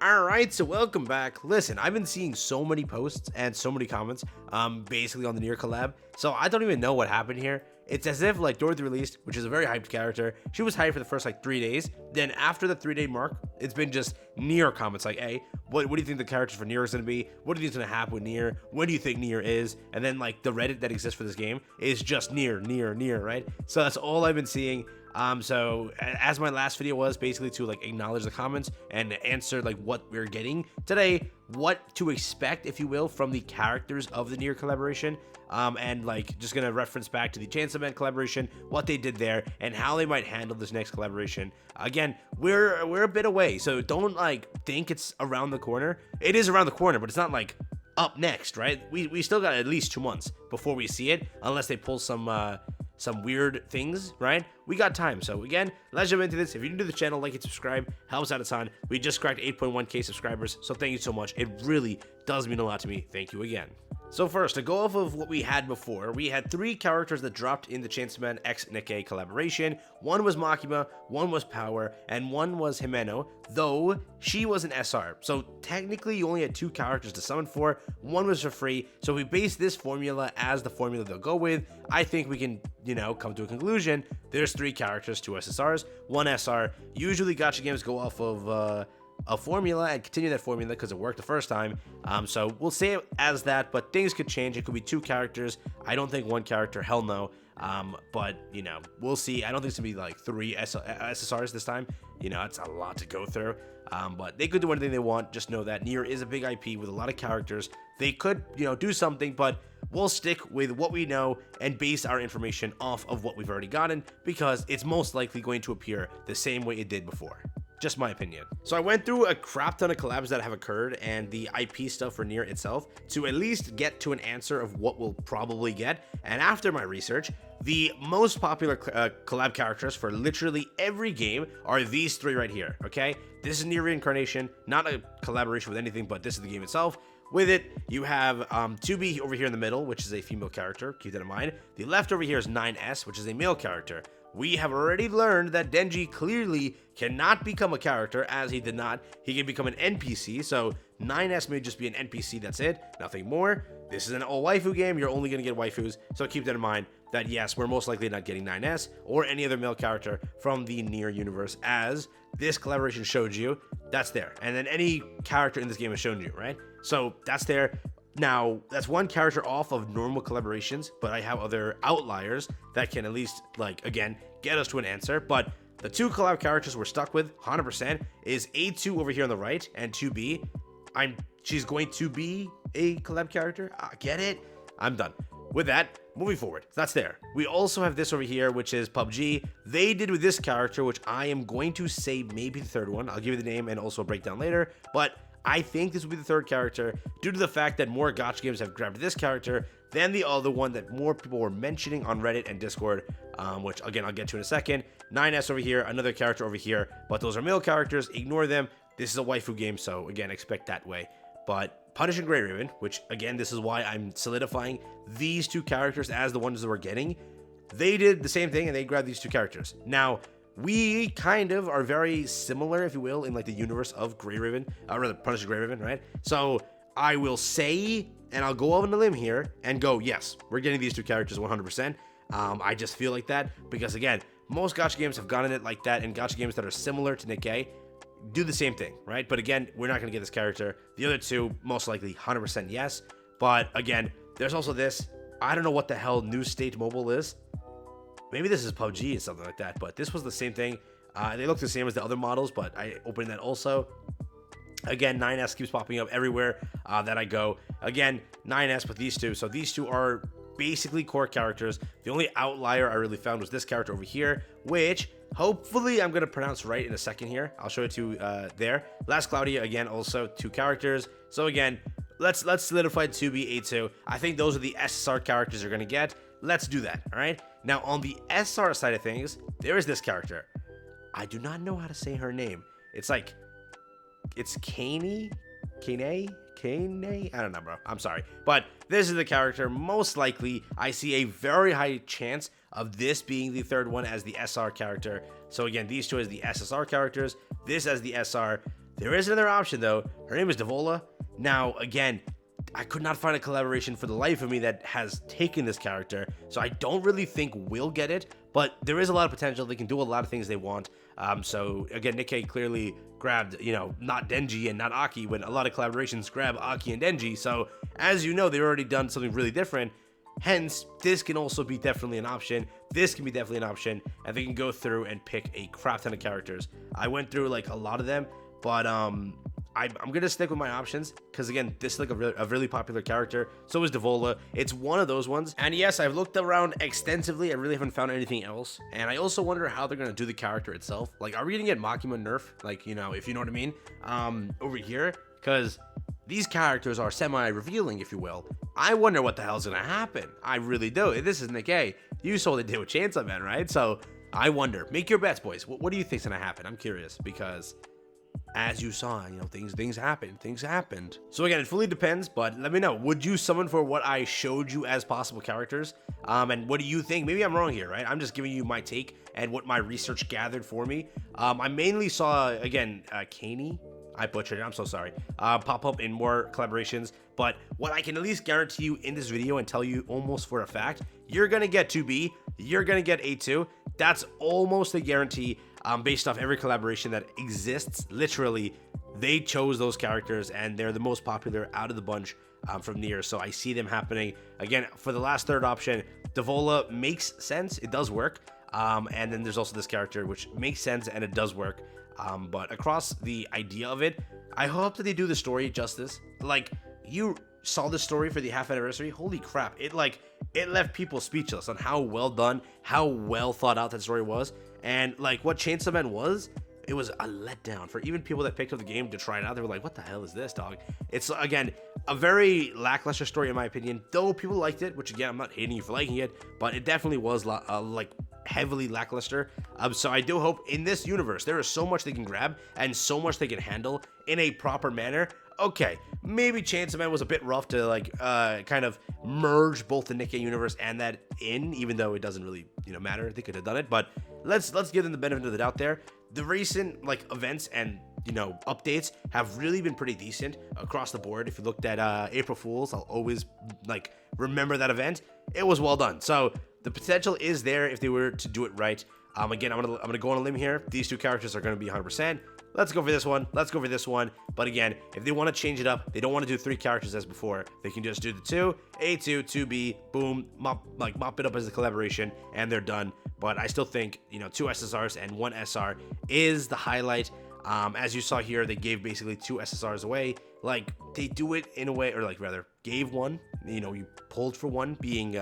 Alright, so welcome back. Listen, I've been seeing so many posts and so many comments, basically on the NIER collab, so I don't even know what happened here. It's as if, like, Dorothy released, which is a very hyped character, she was hyped for the first, 3 days, then after the 3-day mark, it's been just NIER comments, like, hey, what do you think the characters for NIER is going to be? What do you think is going to happen with NIER? When do you think NIER is? And then, like, the Reddit that exists for this game is just NIER, right? So that's all I've been seeing. So as my last video was basically to acknowledge the comments and answer what we're getting today, what to expect, if you will, from the characters of the NIER collaboration, and just gonna reference back to the Chance Event collaboration, what they did there, and how they might handle this next collaboration. Again, we're a bit away, so don't think it's around the corner. It is around the corner, but it's not up next, right? We still got at least 2 months before we see it, unless they pull some weird things, right? We got time. So again, let's jump into this. If you're new to the channel, like and subscribe, helps out a ton. We just cracked 8.1k subscribers, so thank you so much. It really does mean a lot to me. Thank you again. So first, to go off of what we had before, we had 3 characters that dropped in the Chance Event X Nikke collaboration. One was Makima, one was Power, and one was Himeno, though she was an SR. So technically, you only had 2 characters to summon for. One was for free. So if we base this formula as the formula they'll go with, I think we can, come to a conclusion. There's 3 characters, 2 SSRs, 1 SR. Usually, gacha games go off of a formula and continue that formula because it worked the first time. So we'll say it as that, but things could change. It could be 2 characters. I don't think 1 character, hell no. But we'll see. I don't think it's gonna be 3 SSRs this time. It's a lot to go through. But they could do anything they want. Just know that NIER is a big IP with a lot of characters. They could, do something, but we'll stick with what we know and base our information off of what we've already gotten, because it's most likely going to appear the same way it did before. Just my opinion. So I went through a crap ton of collabs that have occurred and the IP stuff for NIER itself to at least get to an answer of what we'll probably get. And after my research, the most popular collab characters for literally every game are these 3 right here, okay? This is NIER Reincarnation, not a collaboration with anything, but this is the game itself. With it, you have 2B over here in the middle, which is a female character. Keep that in mind. The left over here is 9S, which is a male character. We have already learned that Denji clearly cannot become a character, as he did not. He can become an NPC, so 9S may just be an NPC, that's it, nothing more. This is an all-waifu game, you're only going to get waifus, so keep that in mind, that yes, we're most likely not getting 9S or any other male character from the NIER universe, as this collaboration showed you, that's there. And then any character in this game has shown you, right? So that's there. Now, that's 1 character off of normal collaborations, but I have other outliers that can at least, again, get us to an answer. But the 2 collab characters we're stuck with, 100%, is A2 over here on the right, and 2B. She's going to be a collab character. Get it? I'm done. With that, moving forward, that's there. We also have this over here, which is PUBG. They did with this character, which I am going to say maybe the 3rd one. I'll give you the name and also a breakdown later, but I think this will be the 3rd character due to the fact that more gacha games have grabbed this character than the other one that more people were mentioning on Reddit and Discord, which again, I'll get to in a second. 9S over here, another character over here, but those are male characters. Ignore them. This is a waifu game, so again, expect that way. But Punish and Grey Raven, which again, this is why I'm solidifying these 2 characters as the ones that we're getting. They did the same thing and they grabbed these 2 characters. Now, we kind of are very similar, if you will, in the universe of Grey Raven, rather Punish Grey Raven, right? So I will say, and I'll go on a limb here and go, yes, we're getting these 2 characters 100%. I just feel like that because again, most gacha games have gotten it like that, and gacha games that are similar to Nikke do the same thing, right? But again, we're not going to get this character. The other 2, most likely 100% yes. But again, there's also this. I don't know what the hell New State Mobile is. Maybe this is PUBG or something like that, but this was the same thing. They look the same as the other models, but I opened that also. Again, 9S keeps popping up everywhere that I go. Again, 9S with these 2. So these 2 are basically core characters. The only outlier I really found was this character over here, which hopefully I'm going to pronounce right in a second here. I'll show it to you there. Last Claudia, again, also 2 characters. So again, let's solidify 2B, A2. I think those are the SSR characters you're going to get. Let's do that, all right? Now, on the SR side of things, there is this character. I do not know how to say her name. It's Kane? I don't know, bro. I'm sorry. But this is the character. Most likely, I see a very high chance of this being the 3rd one as the SR character. So again, these 2 as the SSR characters. This as the SR. There is another option though. Her name is Devola. Now, again, I could not find a collaboration for the life of me that has taken this character, so I don't really think we'll get it, but there is a lot of potential. They can do a lot of things they want. So again, Nikke clearly grabbed, not Denji and not Aki, when a lot of collaborations grab Aki and Denji. So as you know, they've already done something really different. Hence, this can also be definitely an option. This can be definitely an option, and they can go through and pick a crap ton of characters. I went through like a lot of them, but I'm gonna stick with my options because again, this is like a really popular character. So is Devola. It's one of those ones. And yes, I've looked around extensively. I really haven't found anything else. And I also wonder how they're gonna do the character itself. Like, are we gonna get Makima nerf? Like, if you know what I mean, over here, because these characters are semi-revealing, if you will. I wonder what the hell's gonna happen. I really do. This is Nikke. You saw what they did with Chainsaw Man, right? So I wonder. Make your bets, boys. What do you think's gonna happen? I'm curious because, as you saw, things happened. So again, it fully depends, but let me know. Would you summon for what I showed you as possible characters? And what do you think? Maybe I'm wrong here, right? I'm just giving you my take and what my research gathered for me. I mainly saw, again, Kaney. I butchered it, I'm so sorry. Pop up in more collaborations, but what I can at least guarantee you in this video and tell you almost for a fact, you're gonna get 2B, you're gonna get A2. That's almost a guarantee. Based off every collaboration that exists. Literally, they chose those characters and they're the most popular out of the bunch from NIER, so I see them happening. Again, for the last third option, Devola makes sense, it does work, and then there's also this character which makes sense and it does work, but across the idea of it, I hope that they do the story justice. Like, you saw the story for the half anniversary, holy crap, it left people speechless on how well done, how well thought out that story was. And like what Chainsaw Man was, it was a letdown for even people that picked up the game to try it out. They were like, what the hell is this, dog? It's, again, a very lackluster story in my opinion, though people liked it, which again, I'm not hating you for liking it, but it definitely was like heavily lackluster. So I do hope in this universe, there is so much they can grab and so much they can handle in a proper manner. Okay, maybe Chainsaw Man was a bit rough to like kind of merge both the Nikke universe and that in, even though it doesn't really matter. They could have done it, but let's give them the benefit of the doubt there. The recent like events and updates have really been pretty decent across the board. If you looked at April Fools, I'll always like remember that event. It was well done. So the potential is there if they were to do it right. Again, I'm gonna go on a limb here. These two characters are gonna be 100%. Let's go for this one. Let's go for this one. But again, if they want to change it up, they don't want to do 3 characters as before. They can just do the 2, A2, 2B, boom, mop it up as a collaboration, and they're done. But I still think 2 SSRs and 1 SR is the highlight. As you saw here, they gave basically 2 SSRs away. Like, they do it in a way, or like rather, gave one. You pulled for one, being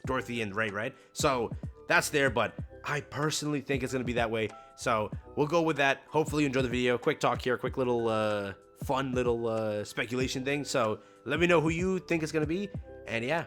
Dorothy and Ray, right? So that's there, but I personally think it's going to be that way. So we'll go with that. Hopefully you enjoyed the video. Quick talk here, quick little fun little speculation thing. So let me know who you think it's going to be. And yeah.